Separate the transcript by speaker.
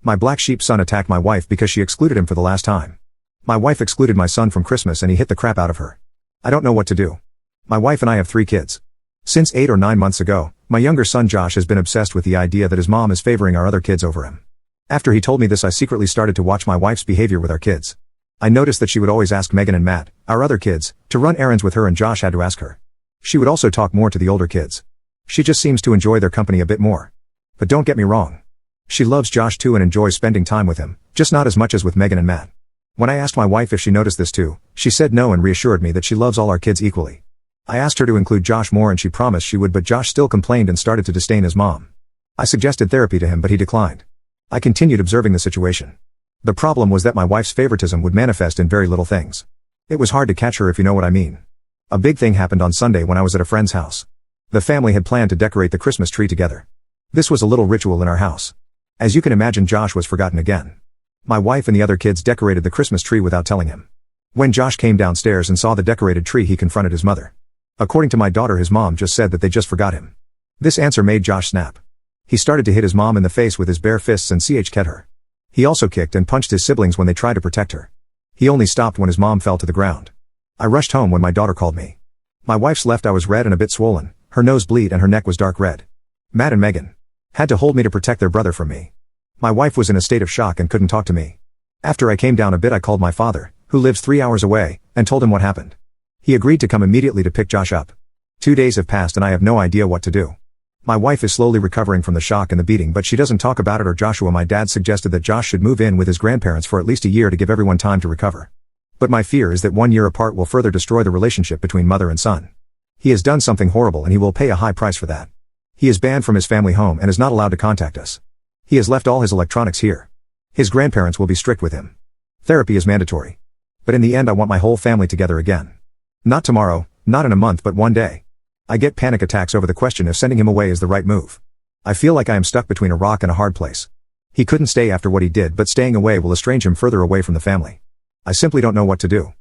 Speaker 1: My black sheep son attacked my wife because she excluded him for the last time. My wife excluded my son from Christmas and he hit the crap out of her. I don't know what to do. My wife and I have 3 kids. Since 8 or 9 months ago, my younger son Josh has been obsessed with the idea that his mom is favoring our other kids over him. After he told me this, I secretly started to watch my wife's behavior with our kids. I noticed that she would always ask Megan and Matt, our other kids, to run errands with her, and Josh had to ask her. She would also talk more to the older kids. She just seems to enjoy their company a bit more. But don't get me wrong. She loves Josh too and enjoys spending time with him, just not as much as with Megan and Matt. When I asked my wife if she noticed this too, she said no and reassured me that she loves all our kids equally. I asked her to include Josh more and she promised she would, but Josh still complained and started to disdain his mom. I suggested therapy to him but he declined. I continued observing the situation. The problem was that my wife's favoritism would manifest in very little things. It was hard to catch her, if you know what I mean. A big thing happened on Sunday when I was at a friend's house. The family had planned to decorate the Christmas tree together. This was a little ritual in our house. As you can imagine, Josh was forgotten again. My wife and the other kids decorated the Christmas tree without telling him. When Josh came downstairs and saw the decorated tree, he confronted his mother. According to my daughter, his mom just said that they just forgot him. This answer made Josh snap. He started to hit his mom in the face with his bare fists and ket her. He also kicked and punched his siblings when they tried to protect her. He only stopped when his mom fell to the ground. I rushed home when my daughter called me. My wife's left eye was red and a bit swollen, her nose bleed and her neck was dark red. Matt and Megan had to hold me to protect their brother from me. My wife was in a state of shock and couldn't talk to me. After I came down a bit, I called my father, who lives 3 hours away, and told him what happened. He agreed to come immediately to pick Josh up. 2 days have passed and I have no idea what to do. My wife is slowly recovering from the shock and the beating, but she doesn't talk about it or Joshua. My dad suggested that Josh should move in with his grandparents for at least a year to give everyone time to recover. But my fear is that 1 year apart will further destroy the relationship between mother and son. He has done something horrible and he will pay a high price for that. He is banned from his family home and is not allowed to contact us. He has left all his electronics here. His grandparents will be strict with him. Therapy is mandatory. But in the end I want my whole family together again. Not tomorrow, not in a month, but one day. I get panic attacks over the question if sending him away is the right move. I feel like I am stuck between a rock and a hard place. He couldn't stay after what he did, but staying away will estrange him further away from the family. I simply don't know what to do.